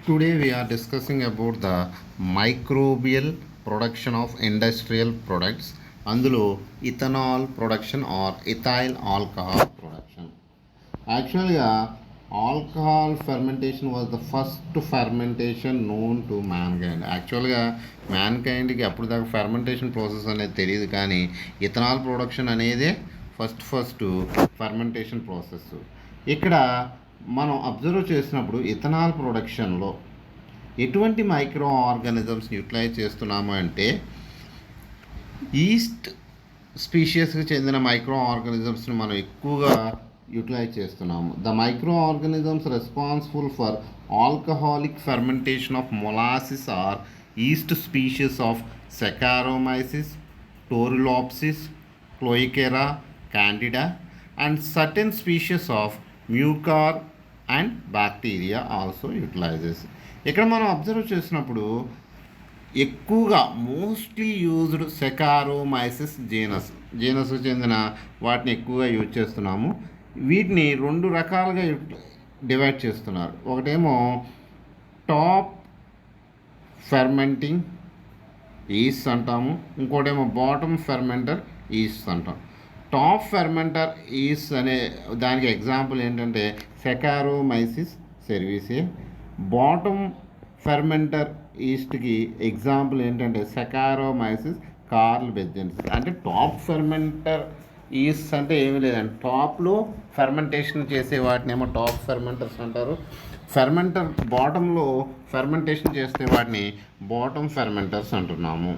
Today we are discussing about the microbial production of industrial products. అందులో ethanol production or ethyl alcohol production. యాక్చువల్గా alcohol fermentation was the first fermentation known to mankind. యాక్చువల్గా మ్యాన్కైండ్కి అప్పుడు దాకా fermentation process అనేది తెలియదు, కానీ ethanol production అనేదే ఫస్ట్ ఫెర్మెంటేషన్ ప్రాసెస్. ఇక్కడ మనం అబ్జర్వ్ చేసినప్పుడు ఇథనాల్ ప్రొడక్షన్లో ఎటువంటి మైక్రో ఆర్గానిజమ్స్ యూటిలైజ్ చేస్తున్నాము అంటే ఈస్ట్ స్పీషియస్కి చెందిన మైక్రో ఆర్గానిజమ్స్ని మనం ఎక్కువగా యూటిలైజ్ చేస్తున్నాము. The micro organisms responsible for alcoholic fermentation of molasses are yeast species of saccharomyces, torulopsis, kloeckera, candida and certain species of mucor and bacteria also utilizes. ఇక్కడ మనం observe చేసినప్పుడు ఎక్కువగా మోస్ట్లీ యూజ్డ్ సెకారోమైసిస్ జీనస్కు చెందిన వాటిని ఎక్కువగా యూజ్ చేస్తున్నాము. వీటిని రెండు రకాలుగా డివైడ్ చేస్తున్నారు. ఒకటేమో టాప్ ఫెర్మెంటింగ్ ఈస్ట్ అంటాము, ఇంకోటేమో బాటమ్ ఫెర్మెంటర్ ఈస్ట్ అంటాం. టాప్ ఫెర్మెంటర్ ఈస్ట్ అనే దానికి ఎగ్జాంపుల్ ఏంటంటే సెకారోమైసిస్ సెర్వీసియే. బాటమ్ ఫెర్మెంటర్ ఈస్ట్కి ఎగ్జాంపుల్ ఏంటంటే సెకారోమైసిస్ కార్ల్ బెజెన్సిస్. అంటే టాప్ ఫెర్మెంటర్ ఈస్ట్ అంటే ఏమీ లేదండి, టాప్లో ఫెర్మెంటేషన్ చేసే వాటినేమో టాప్ ఫెర్మెంటర్స్ అంటారు. ఫెర్మెంటర్ బాటంలో ఫెర్మెంటేషన్ చేసే వాటిని బాటమ్ ఫెర్మెంటర్స్ అంటున్నాము.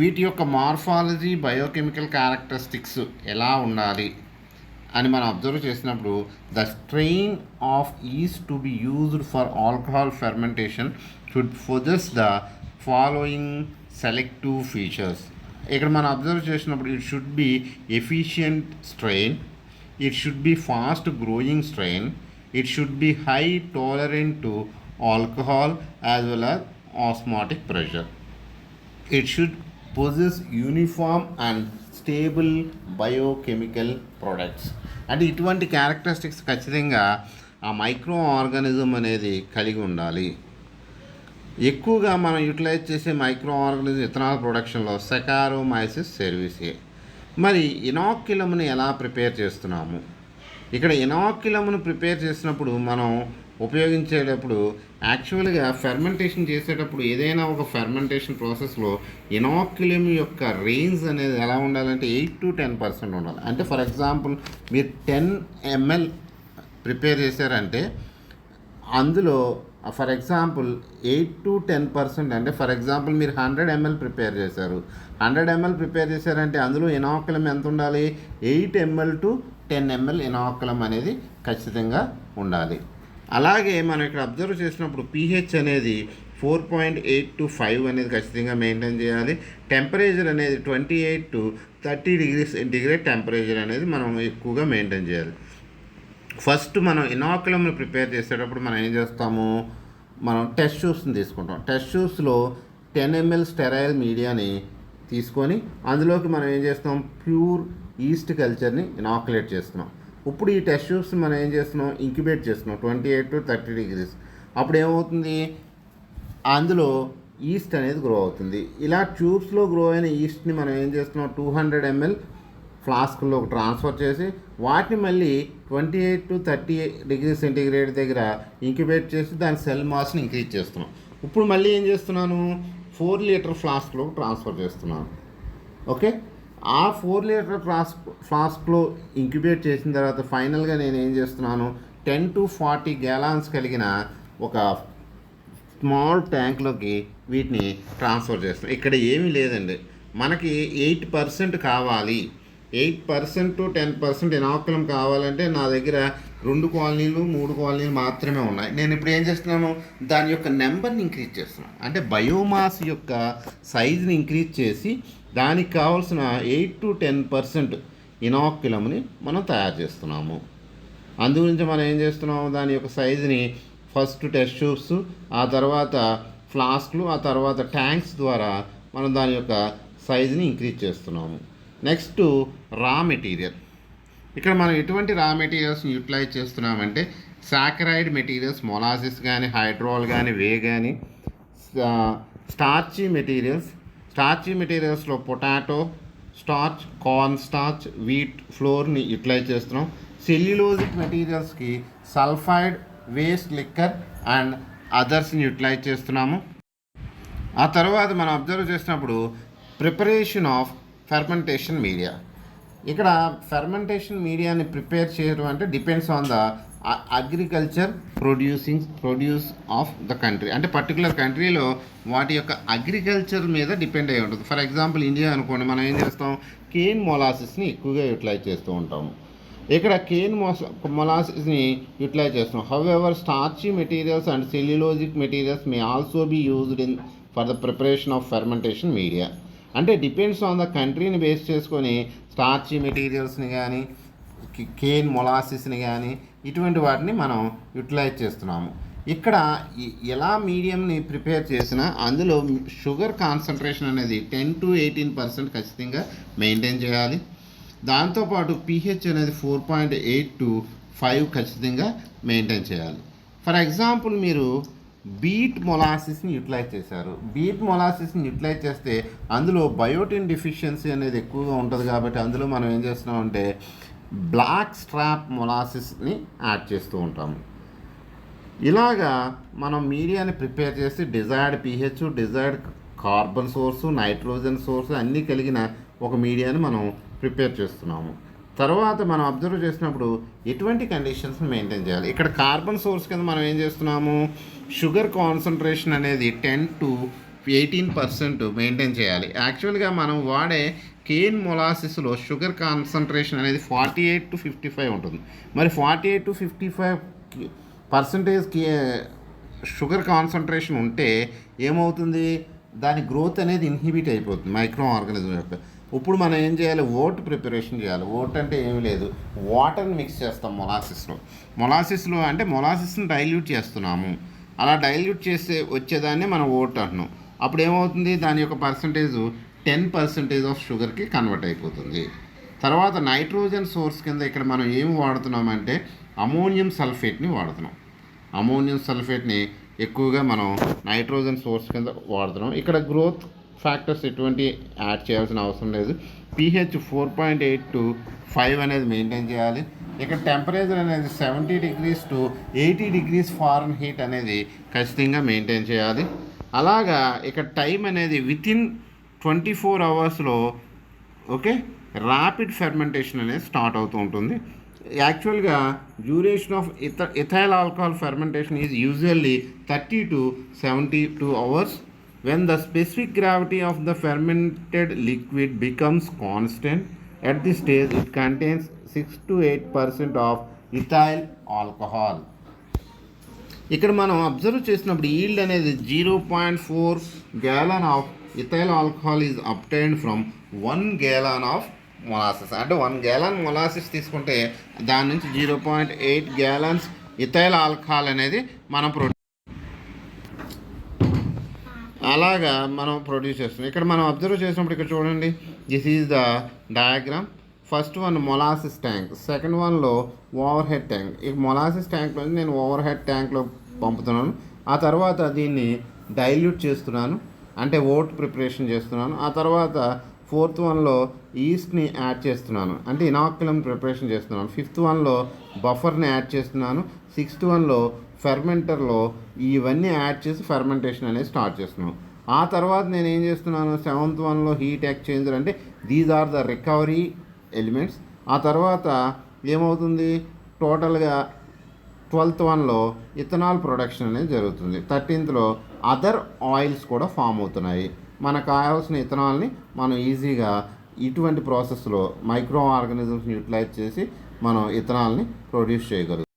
వీటి యొక్క మార్ఫాలజీ, బయోకెమికల్ క్యారెక్టరిస్టిక్స్ ఎలా ఉండాలి అని మనం అబ్జర్వ్ చేసినప్పుడు the strain of east to be used for alcohol fermentation should possess the following selective features. ఇక్కడ మనం అబ్జర్వ్ చేసినప్పుడు it should be efficient strain, it should be fast growing strain, it should be high tolerant to alcohol as well as osmotic pressure. It should possess uniform and stable biochemical products. అంటే ఇటువంటి characteristics ఖచ్చితంగా ఆ micro organism అనేది కలిగి ఉండాలి. ఎక్కువగా మనం utilise చేసే మైక్రో ఆర్గానిజం ఇథనాల్ ప్రొడక్షన్లో సెకారోమైసిస్ సెర్వీసియే. మరి ఇనాక్యులమ్ని ఎలా ప్రిపేర్ చేస్తున్నాము? ఇక్కడ ఇనాక్యులమ్ను ప్రిపేర్ చేసినప్పుడు మనం ఉపయోగించేటప్పుడు యాక్చువల్గా ఫెర్మెంటేషన్ చేసేటప్పుడు ఏదైనా ఒక ఫెర్మెంటేషన్ ప్రాసెస్లో ఇనాక్యులం యొక్క రేంజ్ అనేది ఎలా ఉండాలంటే 8 to 10% ఉండాలి. అంటే ఫర్ ఎగ్జాంపుల్ మీరు 10 ml ప్రిపేర్ చేశారంటే అందులో ఫర్ ఎగ్జాంపుల్ 8 to 10% అంటే ఫర్ ఎగ్జాంపుల్ మీరు 100 ml ప్రిపేర్ చేశారు. 100 ml ప్రిపేర్ చేశారంటే అందులో ఇనాక్యులం ఎంత ఉండాలి? 8 ml to 10 ml ఇనాక్యులం అనేది ఖచ్చితంగా ఉండాలి. అలాగే మనం ఇక్కడ అబ్జర్వ్ చేసినప్పుడు pH అనేది 4.8 to 5 అనేది ఖచ్చితంగా మెయింటైన్ చేయాలి. టెంపరేచర్ అనేది 28 to 30 degrees సెంటీగ్రేడ్ టెంపరేచర్ అనేది మనం ఎక్కువగా మెయింటైన్ చేయాలి. ఫస్ట్ మనం ఇనాక్యులంని ప్రిపేర్ చేసేటప్పుడు మనం ఏం చేస్తాము, మనం టెస్ట్ ట్యూబ్స్ని తీసుకుంటాం. టెస్ట్ ట్యూబ్స్లో 10 ml స్టెరైల్ మీడియాని తీసుకొని అందులోకి మనం ఏం చేస్తాం, ప్యూర్ ఈస్ట్ కల్చర్ని ఇనాక్యులేట్ చేస్తున్నాం. ఇప్పుడు ఈ టెస్ట్ ట్యూబ్స్ మనం ఏం చేస్తున్నాం, ఇంక్యుబేట్ చేస్తున్నాం 28 to 30 degrees. అప్పుడు ఏమవుతుంది, అందులో ఈస్ట్ అనేది గ్రో అవుతుంది. ఇలా ట్యూబ్స్లో గ్రో అయిన ఈస్ట్ని మనం ఏం చేస్తున్నాం, 200 ml ఫ్లాస్క్లోకి ట్రాన్స్ఫర్ చేసి వాటిని మళ్ళీ 28 to 30 degrees సెంటీగ్రేడ్ దగ్గర ఇంక్యుబేట్ చేసి దాని సెల్ మాస్ని ఇంక్రీజ్ చేస్తున్నాం. ఇప్పుడు మళ్ళీ ఏం చేస్తున్నాను, 4 లీటర్ ఫ్లాస్క్లోకి ట్రాన్స్ఫర్ చేస్తున్నాను. ఓకే, ఆ 4 లీటర్ ఫ్లాస్క్లో ఇంక్యుబేట్ చేసిన తర్వాత ఫైనల్గా నేను ఏం చేస్తున్నాను, 10 to 40 gallons కలిగిన ఒక స్మాల్ ట్యాంక్లోకి వీటిని ట్రాన్స్ఫర్ చేస్తున్నాను. ఇక్కడ ఏమీ లేదండి, మనకి 8% కావాలి, 8% to 10% ఇనాక్యులం కావాలంటే నా దగ్గర 2 కాలనీలు 3 కాలనీలు మాత్రమే ఉన్నాయి. నేను ఇప్పుడు ఏం చేస్తున్నాను, దాని యొక్క నెంబర్ని ఇంక్రీజ్ చేస్తున్నాను. అంటే బయోమాస్ యొక్క సైజుని ఇంక్రీజ్ చేసి దానికి కావాల్సిన 8 to 10% ఇనాక్యులంని మనం తయారు చేస్తున్నాము. అందుగురించి మనం ఏం చేస్తున్నాము, దాని యొక్క సైజుని ఫస్ట్ టెస్ట్ ట్యూబ్స్, ఆ తర్వాత ఫ్లాస్క్లు, ఆ తర్వాత ట్యాంక్స్ ద్వారా మనం దాని యొక్క సైజుని ఇంక్రీజ్ చేస్తున్నాము. Next raw material. ఇక్కడ మనం ఎటువంటి రా మెటీరియల్స్ని యూటిలైజ్ చేస్తున్నామంటే సాకరైడ్ మెటీరియల్స్, మొలాసిస్ కానీ, హైడ్రోల్ కానీ, వే కానీ, స్టార్చీ మెటీరియల్స్లో potato starch, corn starch, wheat ఫ్లోర్ని యూటిలైజ్ చేస్తున్నాం. సెల్యులోజిక్ మెటీరియల్స్కి సల్ఫైడ్, వేస్ట్ లిక్కర్ అండ్ అదర్స్ని యూటిలైజ్ చేస్తున్నాము. ఆ తర్వాత మనం అబ్జర్వ్ చేసినప్పుడు ప్రిపరేషన్ ఆఫ్ ఫెర్మెంటేషన్ మీడియా. ఇక్కడ ఫెర్మెంటేషన్ మీడియాని ప్రిపేర్ చేయడం అంటే depends on the agriculture produce of the country. అంటే పర్టికులర్ కంట్రీలో వాటి యొక్క అగ్రికల్చర్ మీద డిపెండ్ అయి ఉంటుంది. ఫర్ ఎగ్జాంపుల్ ఇండియా అనుకోండి, మనం ఏం చేస్తాం, కేన్ మొలాసిస్ని ఎక్కువగా యూటిలైజ్ చేస్తూ ఉంటాము. ఇక్కడ కేన్ మొలాసిస్ని యూటిలైజ్ చేస్తున్నాం. However starchy materials and cellulosic materials may also be used in for the preparation of fermentation media. అంటే డిపెండ్స్ ఆన్ ద కంట్రీని బేస్ చేసుకొని స్టార్చీ మెటీరియల్స్ని కానీ, కేన్ మొలాసిస్ని కానీ, ఇటువంటి వాటిని మనం యూటిలైజ్ చేస్తున్నాము. ఇక్కడ ఎలా మీడియంని ప్రిపేర్ చేసినా అందులో షుగర్ కాన్సన్ట్రేషన్ అనేది 10 to 18% ఖచ్చితంగా మెయింటైన్ చేయాలి. దాంతోపాటు pH అనేది 4.8 to 5 ఖచ్చితంగా మెయింటైన్ చేయాలి. ఫర్ ఎగ్జాంపుల్ మీరు బీట్ మొలాసిస్ని యూటిలైజ్ చేశారు. బీట్ మొలాసిస్ని యూటిలైజ్ చేస్తే అందులో బయోటిన్ డిఫిషియన్సీ అనేది ఎక్కువగా ఉంటుంది కాబట్టి అందులో మనం ఏం చేస్తున్నామంటే బ్లాక్ స్ట్రాప్ మొలాసిస్ని యాడ్ చేస్తూ ఉంటాము. ఇలాగా మనం మీడియాని ప్రిపేర్ చేసి desired pH, desired carbon source, nitrogen source అన్నీ కలిగిన ఒక మీడియాని మనం ప్రిపేర్ చేస్తున్నాము. తర్వాత మనం అబ్జర్వ్ చేసినప్పుడు ఎటువంటి కండిషన్స్ని మెయింటైన్ చేయాలి. ఇక్కడ కార్బన్ సోర్స్ కింద మనం ఏం చేస్తున్నాము, షుగర్ కాన్సన్ట్రేషన్ అనేది 10 to 18% మెయింటైన్ చేయాలి. యాక్చువల్గా మనం వాడే కేన్ మొలాసిస్లో షుగర్ కాన్సన్ట్రేషన్ అనేది 48 to 55 ఉంటుంది. మరి 48 to 55% షుగర్ కాన్సన్ట్రేషన్ ఉంటే ఏమవుతుంది, దాని గ్రోత్ అనేది ఇన్హిబిట్ అయిపోతుంది మైక్రో ఆర్గానిజం యొక్క. ఇప్పుడు మనం ఏం చేయాలి, ఓట్ ప్రిపరేషన్ చేయాలి. ఓట్ అంటే ఏమీ లేదు, వాటర్ని మిక్స్ చేస్తాం మొలాసిస్లో అంటే మొలాసిస్ని డైల్యూట్ చేస్తున్నాము. అలా డైల్యూట్ చేస్తే వచ్చేదాన్ని మనం ఓట్ అంటున్నాం. అప్పుడు ఏమవుతుంది, దాని యొక్క పర్సంటేజ్ 10% ఆఫ్ షుగర్కి కన్వర్ట్ అయిపోతుంది. తర్వాత నైట్రోజన్ సోర్స్ కింద ఇక్కడ మనం ఏమి వాడుతున్నామంటే అమోనియం సల్ఫేట్ని వాడుతున్నాం. అమోనియం సల్ఫేట్ని ఎక్కువగా మనం నైట్రోజన్ సోర్స్ కింద వాడుతున్నాం. ఇక్కడ గ్రోత్ ఫ్యాక్టర్స్ ఎటువంటి యాడ్ చేయాల్సిన అవసరం లేదు. pH 4.8 to 5 అనేది మెయింటైన్ చేయాలి. ఇక్కడ టెంపరేచర్ అనేది 70 degrees to 80 degrees Fahrenheit అనేది ఖచ్చితంగా మెయింటైన్ చేయాలి. అలాగా ఇక్కడ టైం అనేది within 24 hours okay rapid fermentation అనేది స్టార్ట్ అవుతూ ఉంటుంది. యాక్చువల్గా duration of ethyl alcohol fermentation is usually 30 to 72 hours. When the specific gravity of the fermented liquid becomes constant, at this stage it contains 6 to 8% of ethyl alcohol. ఇక్కడ మనం observe చేసినప్పుడు yield అనేది 0.4 gallon of ethyl alcohol is obtained from 1 gallon of molasses. అంటే 1 gallon molasses తీసుకుంటే దాని నుంచి 0.8 gallons ethyl alcohol అనేది మనం అలాగా మనం ప్రొడ్యూస్ చేస్తున్నాం. ఇక్కడ మనం అబ్జర్వ్ చేసినప్పుడు ఇక్కడ చూడండి, this is the diagram. First one molasses tank, second వన్లో ఓవర్ హెడ్ ట్యాంక్. ఈ మొలాసిస్ ట్యాంక్లో నేను ఓవర్ హెడ్ ట్యాంక్లో పంపుతున్నాను. ఆ తర్వాత దీన్ని డైల్యూట్ చేస్తున్నాను, అంటే ఓట్ ప్రిపరేషన్ చేస్తున్నాను. ఆ తర్వాత ఫోర్త్ వన్లో ఈస్ట్ని యాడ్ చేస్తున్నాను, అంటే ఇనాక్యులం ప్రిపరేషన్ చేస్తున్నాను. ఫిఫ్త్ వన్లో బఫర్ని యాడ్ చేస్తున్నాను. సిక్స్త్ వన్లో ఫెర్మెంటర్లో ఇవన్నీ యాడ్ చేసి ఫెర్మెంటేషన్ అనేది స్టార్ట్ చేస్తున్నాను. ఆ తర్వాత నేను ఏం చేస్తున్నాను, సెవెంత్ వన్లో హీట్ ఎక్స్చేంజర్, అంటే these are the recovery elements. ఆ తర్వాత ఏమవుతుంది, టోటల్గా 12th వన్లో ఇథనాల్ ప్రొడక్షన్ అనేది జరుగుతుంది. 13thలో అదర్ ఆయిల్స్ కూడా ఫామ్ అవుతున్నాయి. మనకు కావాల్సిన ఇథనాల్ని మనం ఈజీగా ఇటువంటి ప్రాసెస్లో మైక్రో ఆర్గానిజమ్స్ని యూటిలైజ్ చేసి మనం ఇథనాల్ని ప్రొడ్యూస్ చేయగలుగుతాం.